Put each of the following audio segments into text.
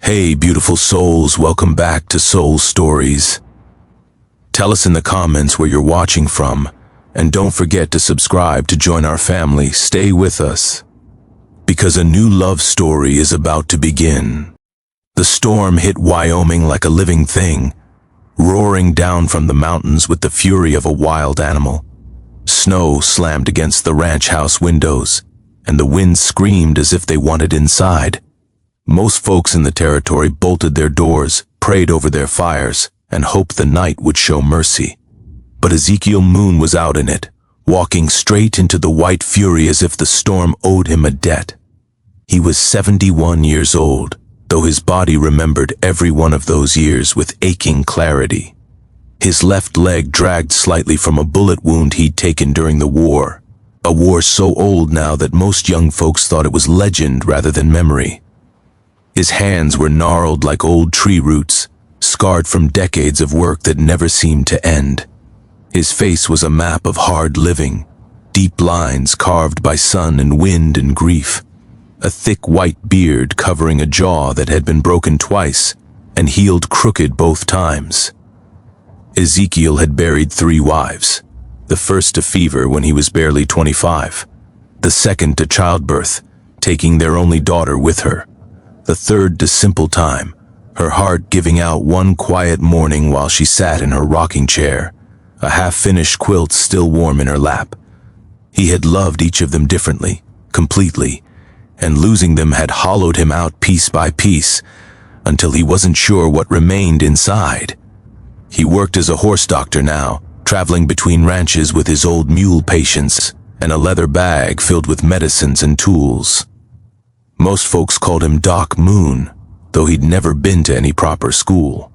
Hey, beautiful souls, welcome back to Soul Stories. Tell us in the comments where you're watching from, and don't forget to subscribe to join our family. Stay with us, because a new love story is about to begin. The storm hit Wyoming like a living thing, roaring down from the mountains with the fury of a wild animal. Snow slammed against the ranch house windows, and the wind screamed as if they wanted inside. Most folks in the territory bolted their doors, prayed over their fires, and hoped the night would show mercy. But Ezekiel Moon was out in it, walking straight into the white fury as if the storm owed him a debt. He was 71 years old, though his body remembered every one of those years with aching clarity. His left leg dragged slightly from a bullet wound he'd taken during the war, a war so old now that most young folks thought it was legend rather than memory. His hands were gnarled like old tree roots, scarred from decades of work that never seemed to end. His face was a map of hard living, deep lines carved by sun and wind and grief, a thick white beard covering a jaw that had been broken twice and healed crooked both times. Ezekiel had buried 3 wives, the first to fever when he was barely 25, the second to childbirth, taking their only daughter with her, the third to simple time, her heart giving out one quiet morning while she sat in her rocking chair, a half-finished quilt still warm in her lap. He had loved each of them differently, completely, and losing them had hollowed him out piece by piece, until he wasn't sure what remained inside. He worked as a horse doctor now, traveling between ranches with his old mule patients and a leather bag filled with medicines and tools. Most folks called him Doc Moon, though he'd never been to any proper school.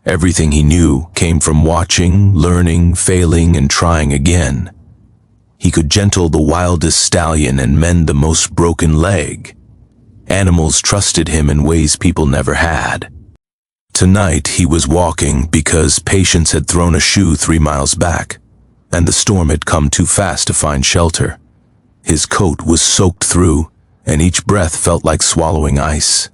Everything he knew came from watching, learning, failing, and trying again. He could gentle the wildest stallion and mend the most broken leg. Animals trusted him in ways people never had. Tonight he was walking because patients had thrown a shoe 3 miles back, and the storm had come too fast to find shelter. His coat was soaked through, and each breath felt like swallowing ice.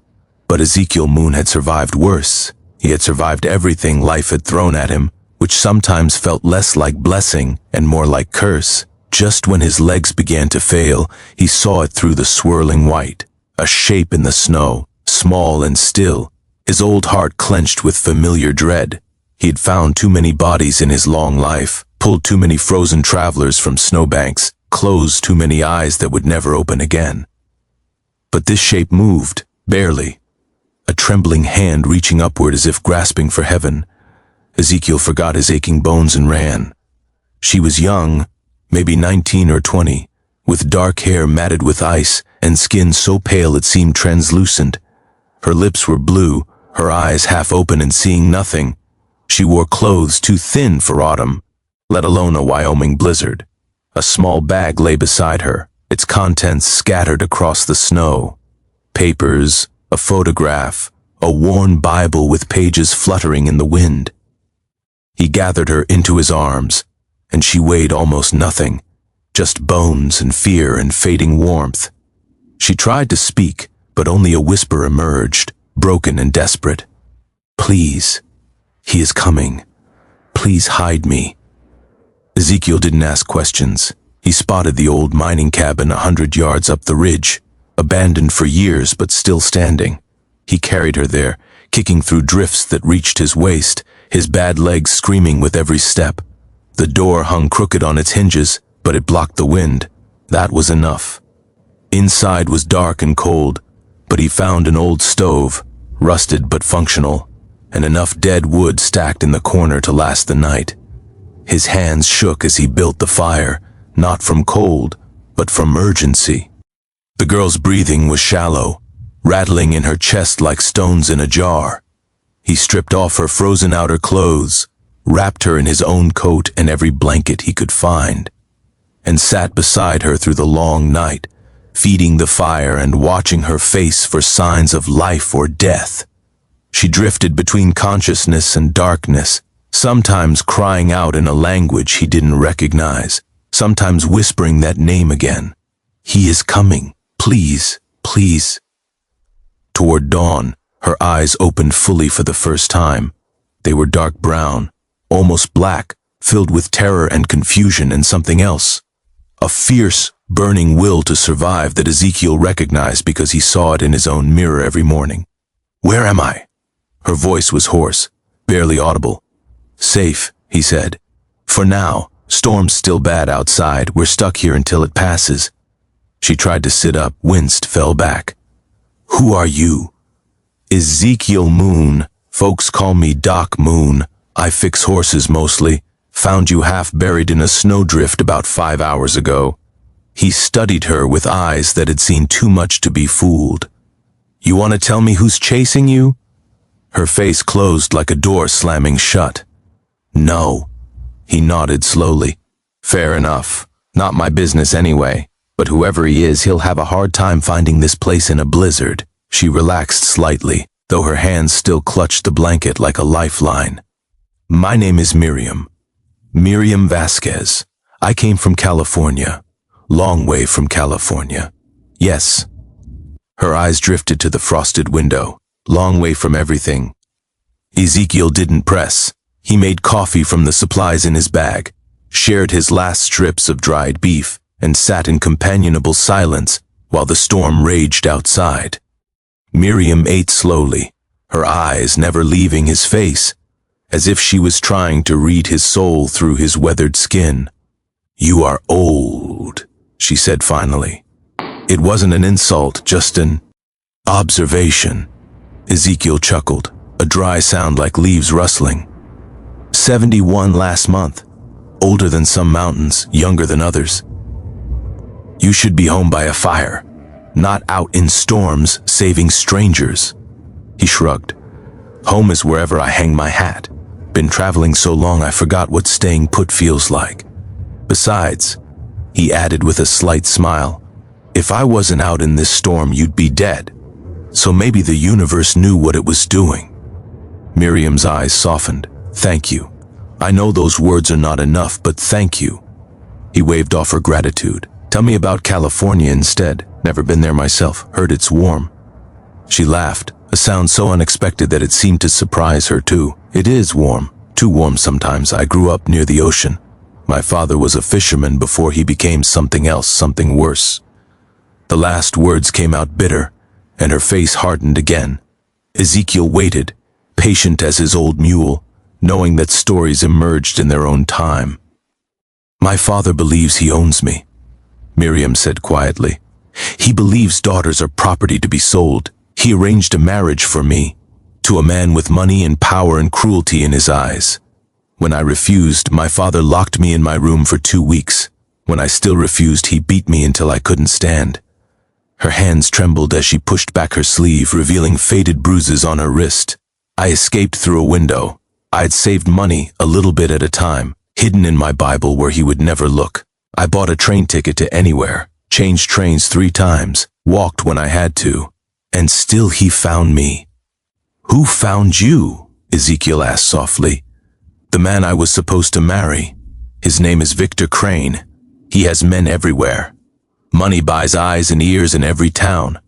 But Ezekiel Moon had survived worse. He had survived everything life had thrown at him, which sometimes felt less like blessing and more like curse. Just when his legs began to fail, he saw it through the swirling white, a shape in the snow, small and still. His old heart clenched with familiar dread. He had found too many bodies in his long life, pulled too many frozen travelers from snowbanks, closed too many eyes that would never open again. But this shape moved, barely, a trembling hand reaching upward as if grasping for heaven. Ezekiel forgot his aching bones and ran. She was young, maybe 19 or 20, with dark hair matted with ice and skin so pale it seemed translucent. Her lips were blue, her eyes half open and seeing nothing. She wore clothes too thin for autumn, let alone a Wyoming blizzard. A small bag lay beside her, its contents scattered across the snow. Papers, a photograph, a worn Bible with pages fluttering in the wind. He gathered her into his arms, and she weighed almost nothing, just bones and fear and fading warmth. She tried to speak, but only a whisper emerged, broken and desperate. "Please, he is coming. Please hide me." Ezekiel didn't ask questions. He spotted the old mining cabin 100 yards up the ridge, abandoned for years but still standing. He carried her there, kicking through drifts that reached his waist, his bad legs screaming with every step. The door hung crooked on its hinges, but it blocked the wind. That was enough. Inside was dark and cold, but he found an old stove, rusted but functional, and enough dead wood stacked in the corner to last the night. His hands shook as he built the fire, not from cold, but from urgency. The girl's breathing was shallow, rattling in her chest like stones in a jar. He stripped off her frozen outer clothes, wrapped her in his own coat and every blanket he could find, and sat beside her through the long night, feeding the fire and watching her face for signs of life or death. She drifted between consciousness and darkness, sometimes crying out in a language he didn't recognize, sometimes whispering that name again. "He is coming. Please, please." Toward dawn, Her eyes opened fully for the first time. They were dark brown, almost black, filled with terror and confusion and something else. A fierce, burning will to survive that Ezekiel recognized because he saw it in his own mirror every morning. "Where am I?" Her voice was hoarse, barely audible. "Safe," he said. "For now. Storm's still bad outside. We're stuck here until it passes." She tried to sit up, winced, fell back. "Who are you?" "Ezekiel Moon. Folks call me Doc Moon. I fix horses mostly. Found you half buried in a snowdrift about 5 hours ago." He studied her with eyes that had seen too much to be fooled. "You want to tell me who's chasing you?" Her face closed like a door slamming shut. "No." He nodded slowly. "Fair enough. Not my business anyway. But whoever he is, he'll have a hard time finding this place in a blizzard." She relaxed slightly, though her hands still clutched the blanket like a lifeline. "My name is Miriam. Miriam Vasquez. I came from California. Long way from California. Yes." Her eyes drifted to the frosted window. Long way from everything. Ezekiel didn't press. He made coffee from the supplies in his bag, shared his last strips of dried beef, and sat in companionable silence while the storm raged outside. Miriam ate slowly, her eyes never leaving his face, as if she was trying to read his soul through his weathered skin. "You are old," she said finally. It wasn't an insult, just an observation. Ezekiel chuckled, a dry sound like leaves rustling. 71 last month. Older than some mountains, younger than others. "You should be home by a fire, not out in storms saving strangers." He shrugged. "Home is wherever I hang my hat. Been traveling so long I forgot what staying put feels like. Besides," he added with a slight smile, "if I wasn't out in this storm, you'd be dead. So maybe the universe knew what it was doing." Miriam's eyes softened. "Thank you. I know those words are not enough, but thank you." He waved off her gratitude. "Tell me about California instead. Never been there myself. Heard it's warm." She laughed, a sound so unexpected that it seemed to surprise her too. "It is warm. Too warm sometimes. I grew up near the ocean. My father was a fisherman before he became something else, something worse." The last words came out bitter, and her face hardened again. Ezekiel waited, patient as his old mule, knowing that stories emerged in their own time. "My father believes he owns me," Miriam said quietly. "He believes daughters are property to be sold. He arranged a marriage for me, to a man with money and power and cruelty in his eyes. When I refused, my father locked me in my room for 2 weeks. When I still refused, he beat me until I couldn't stand." Her hands trembled as she pushed back her sleeve, revealing faded bruises on her wrist. "I escaped through a window. I'd saved money, a little bit at a time, hidden in my Bible where he would never look. I bought a train ticket to anywhere, changed trains 3 times, walked when I had to, and still he found me." "Who found you?" Ezekiel asked softly. "The man I was supposed to marry. His name is Victor Crane. He has men everywhere. Money buys eyes and ears in every town.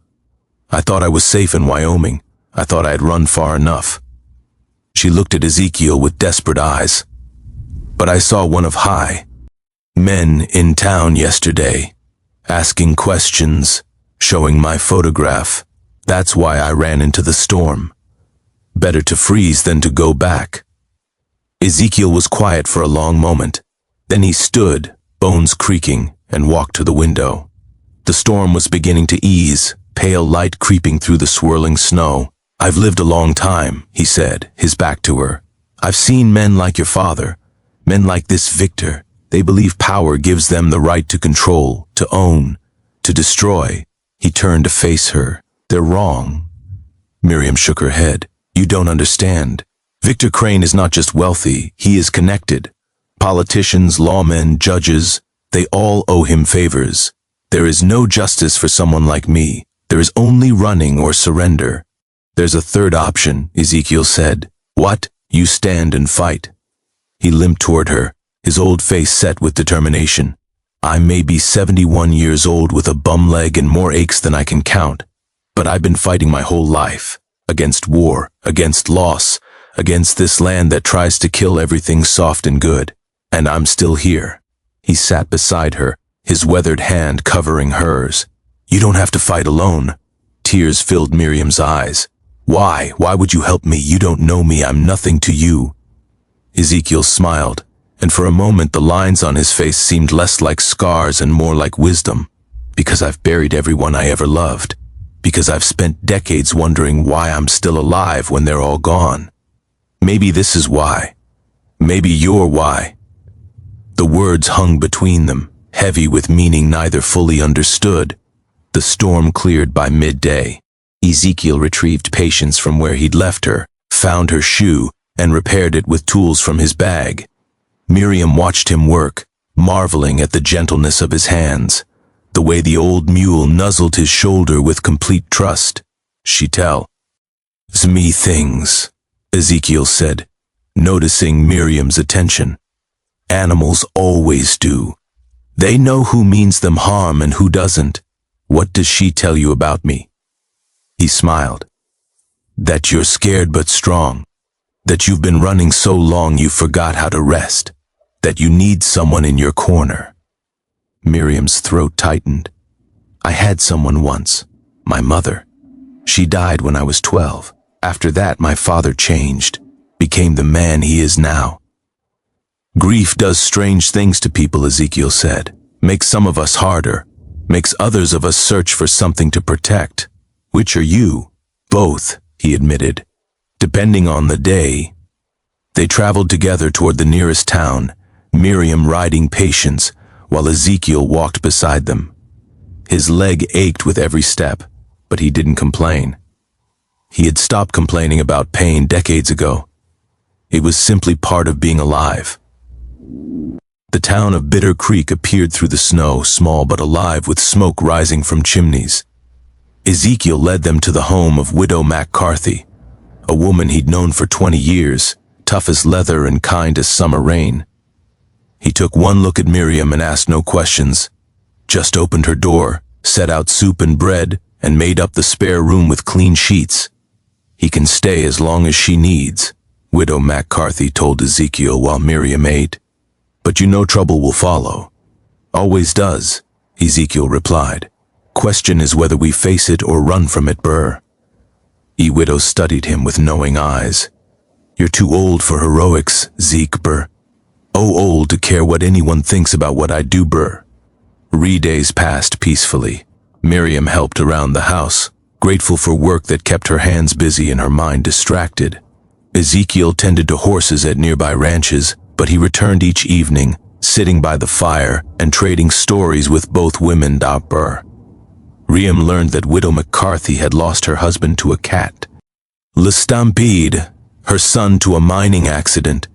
I thought I was safe in Wyoming. I thought I had run far enough." She looked at Ezekiel with desperate eyes. "But I saw one of high men in town yesterday, asking questions, showing my photograph. That's why I ran into the storm. Better to freeze than to go back." Ezekiel was quiet for a long moment. Then he stood, bones creaking, and walked to the window. The storm was beginning to ease, pale light creeping through the swirling snow. "I've lived a long time," he said, his back to her. "I've seen men like your father, men like this Victor. They believe power gives them the right to control, to own, to destroy." He turned to face her. "They're wrong." Miriam shook her head. "You don't understand. Victor Crane is not just wealthy, he is connected. Politicians, lawmen, judges, they all owe him favors. There is no justice for someone like me. There is only running or surrender." "There's a third option," Ezekiel said. "What? You stand and fight." He limped toward her, his old face set with determination. "I may be 71 years old with a bum leg and more aches than I can count, but I've been fighting my whole life. against war, against loss, against this land that tries to kill everything soft and good. And I'm still here. He sat beside her, his weathered hand covering hers. You don't have to fight alone. Tears filled Miriam's eyes. Why? Why would you help me? You don't know me. I'm nothing to you. Ezekiel smiled, and for a moment the lines on his face seemed less like scars and more like wisdom. Because I've buried everyone I ever loved. Because I've spent decades wondering why I'm still alive when they're all gone. Maybe this is why. Maybe you're why. The words hung between them, heavy with meaning neither fully understood. The storm cleared by midday. Ezekiel retrieved Patience from where he'd left her, found her shoe, and repaired it with tools from his bag. Miriam watched him work, marveling at the gentleness of his hands, the way the old mule nuzzled his shoulder with complete trust. She tells me things, Ezekiel said, noticing Miriam's attention. Animals always do. They know who means them harm and who doesn't. What does she tell you about me? He smiled. That you're scared but strong. That you've been running so long you forgot how to rest. That you need someone in your corner. Miriam's throat tightened. I had someone once, my mother. She died when I was 12. After that, my father changed, became the man he is now. Grief does strange things to people, Ezekiel said. Makes some of us harder, makes others of us search for something to protect. Which are you? Both, he admitted. Depending on the day. They traveled together toward the nearest town, Miriam riding Patience, while Ezekiel walked beside them. His leg ached with every step, but he didn't complain. He had stopped complaining about pain decades ago. It was simply part of being alive. The town of Bitter Creek appeared through the snow, small but alive with smoke rising from chimneys. Ezekiel led them to the home of widow McCarthy, a woman he'd known for 20 years, tough as leather and kind as summer rain. He took one look at Miriam and asked no questions, just opened her door, set out soup and bread, and made up the spare room with clean sheets. He can stay as long as she needs, widow McCarthy told Ezekiel while Miriam ate. But you know trouble will follow. Always does, Ezekiel replied. Question is whether we face it or run from it, Burr. Widow studied him with knowing eyes. You're too old for heroics, Zeke, Burr. Oh, old to care what anyone thinks about what I do, Burr. Days passed peacefully. Miriam helped around the house, grateful for work that kept her hands busy and her mind distracted. Ezekiel tended to horses at nearby ranches, but he returned each evening, sitting by the fire and trading stories with both women. Burr. Miriam learned that widow McCarthy had lost her husband to a cat. Le Stampede, her son to a mining accident,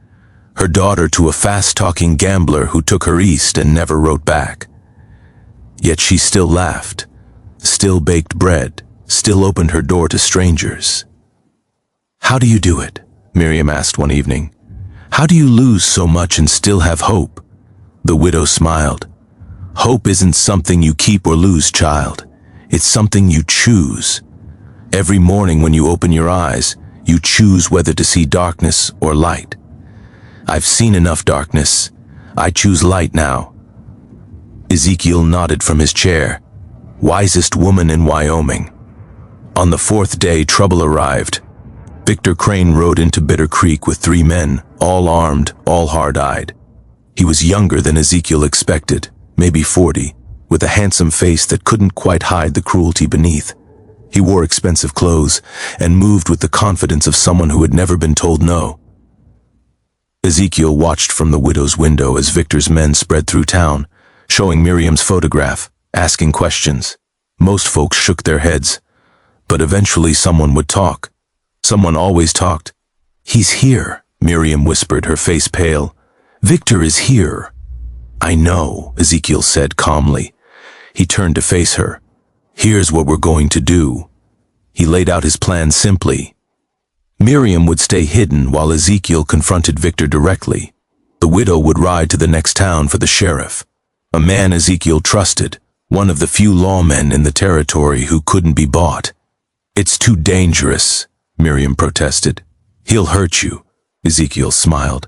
her daughter to a fast-talking gambler who took her east and never wrote back. Yet she still laughed, still baked bread, still opened her door to strangers. How do you do it? Miriam asked one evening. How do you lose so much and still have hope? The widow smiled. Hope isn't something you keep or lose, child. It's something you choose. Every morning when you open your eyes, you choose whether to see darkness or light. I've seen enough darkness. I choose light now. Ezekiel nodded from his chair. Wisest woman in Wyoming. On the fourth day, trouble arrived. Victor Crane rode into Bitter Creek with 3 men, all armed, all hard-eyed. He was younger than Ezekiel expected, maybe 40, with a handsome face that couldn't quite hide the cruelty beneath. He wore expensive clothes and moved with the confidence of someone who had never been told no. Ezekiel watched from the widow's window as Victor's men spread through town, showing Miriam's photograph, asking questions. Most folks shook their heads, but eventually someone would talk. Someone always talked. He's here, Miriam whispered, her face pale. Victor is here. I know, Ezekiel said calmly. He turned to face her. Here's what we're going to do. He laid out his plan simply. Miriam would stay hidden while Ezekiel confronted Victor directly. The widow would ride to the next town for the sheriff, a man Ezekiel trusted, one of the few lawmen in the territory who couldn't be bought. It's too dangerous, Miriam protested. He'll hurt you, Ezekiel smiled.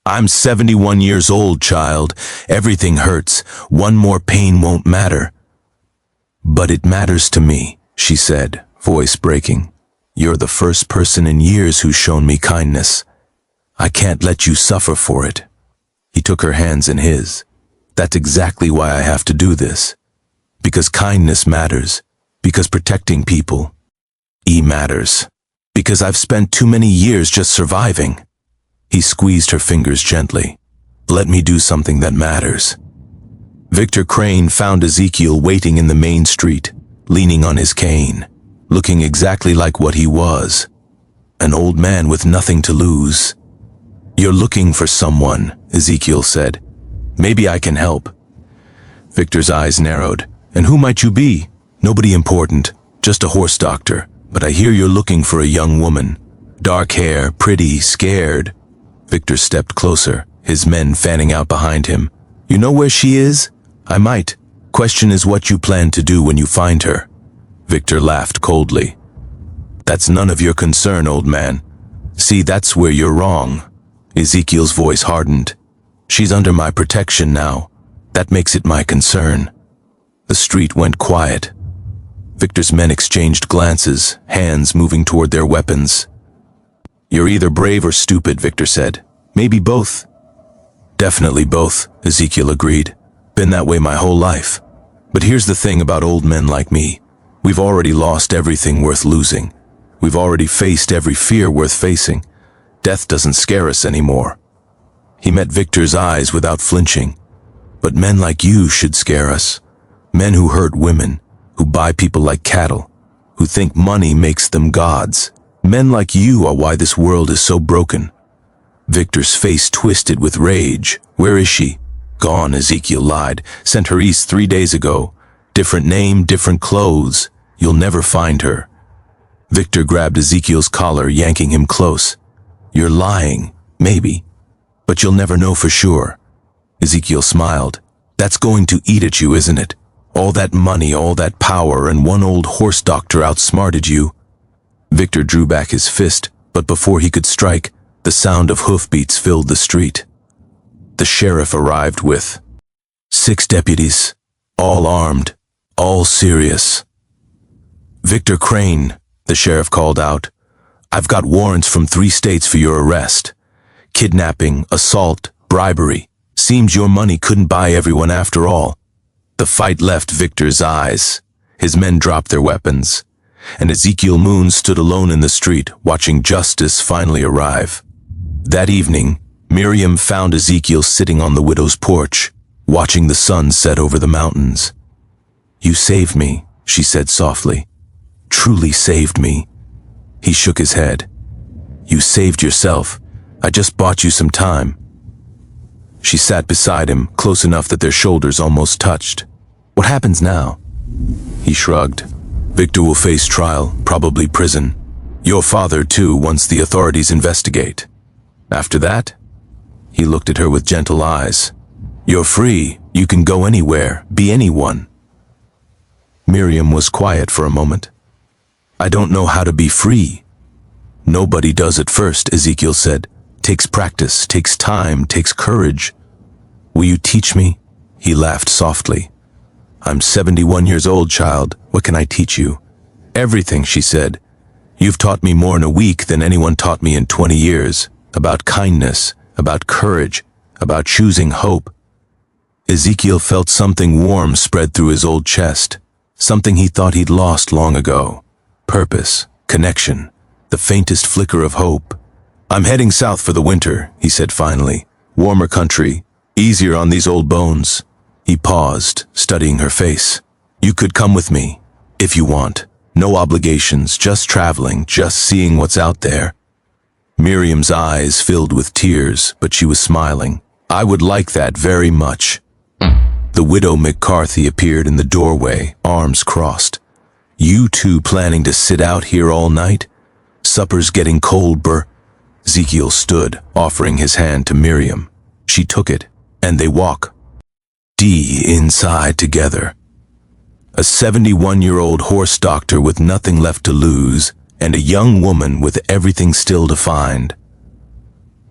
I'm 71 years old, child. Everything hurts. One more pain won't matter. But it matters to me, she said, voice breaking. You're the first person in years who's shown me kindness. I can't let you suffer for it. He took her hands in his. That's exactly why I have to do this. Because kindness matters. Because protecting people matters. Because I've spent too many years just surviving. He squeezed her fingers gently. Let me do something that matters. Victor Crane found Ezekiel waiting in the main street, leaning on his cane, looking exactly like what he was. An old man with nothing to lose. You're looking for someone, Ezekiel said. Maybe I can help. Victor's eyes narrowed. And who might you be? Nobody important, just a horse doctor. But I hear you're looking for a young woman. Dark hair, pretty, scared. Victor stepped closer, his men fanning out behind him. You know where she is? I might. Question is what you plan to do when you find her. Victor laughed coldly. That's none of your concern, old man. See, that's where you're wrong. Ezekiel's voice hardened. She's under my protection now. That makes it my concern. The street went quiet. Victor's men exchanged glances, hands moving toward their weapons. You're either brave or stupid, Victor said. Maybe both. Definitely both, Ezekiel agreed. Been that way my whole life. But here's the thing about old men like me. We've already lost everything worth losing. We've already faced every fear worth facing. Death doesn't scare us anymore. He met Victor's eyes without flinching. But men like you should scare us. Men who hurt women, who buy people like cattle, who think money makes them gods. Men like you are why this world is so broken. Victor's face twisted with rage. Where is she? Gone, Ezekiel lied. Sent her east 3 days ago. Different name, different clothes. You'll never find her. Victor grabbed Ezekiel's collar, yanking him close. You're lying, maybe, but you'll never know for sure. Ezekiel smiled. That's going to eat at you, isn't it? All that money, all that power, and one old horse doctor outsmarted you. Victor drew back his fist, but before he could strike, the sound of hoofbeats filled the street. The sheriff arrived with 6 deputies, all armed, all serious. Victor Crane, the sheriff called out. I've got warrants from 3 states for your arrest. Kidnapping, assault, bribery. Seems your money couldn't buy everyone after all. The fight left Victor's eyes. His men dropped their weapons, and Ezekiel Moon stood alone in the street, watching justice finally arrive. That evening, Miriam found Ezekiel sitting on the widow's porch, watching the sun set over the mountains. You saved me, she said softly. Truly saved me. He shook his head. You saved yourself. I just bought you some time. She sat beside him, close enough that their shoulders almost touched. What happens now? He shrugged. Victor will face trial, probably prison. Your father, too, once the authorities investigate. After that? He looked at her with gentle eyes. You're free. You can go anywhere, be anyone. Miriam was quiet for a moment. I don't know how to be free. Nobody does at first, Ezekiel said. Takes practice, takes time, takes courage. Will you teach me? He laughed softly. I'm 71 years old, child. What can I teach you? Everything, she said. You've taught me more in a week than anyone taught me in 20 years. About kindness, about courage, about choosing hope. Ezekiel felt something warm spread through his old chest. Something he thought he'd lost long ago. Purpose, connection, the faintest flicker of hope. I'm heading south for the winter, he said finally. Warmer country, easier on these old bones. He paused, studying her face. You could come with me, if you want. No obligations, just traveling, just seeing what's out there. Miriam's eyes filled with tears, but she was smiling. I would like that very much. The widow McCarthy appeared in the doorway, arms crossed. You two planning to sit out here all night? Supper's getting cold, Ezekiel stood, offering his hand to Miriam. She took it, and they walk inside together. A 71-year-old horse doctor with nothing left to lose, and a young woman with everything still to find.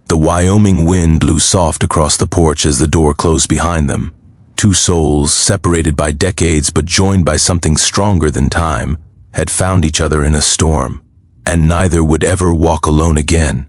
The Wyoming wind blew soft across the porch as the door closed behind them. Two souls, separated by decades but joined by something stronger than time, had found each other in a storm, and neither would ever walk alone again.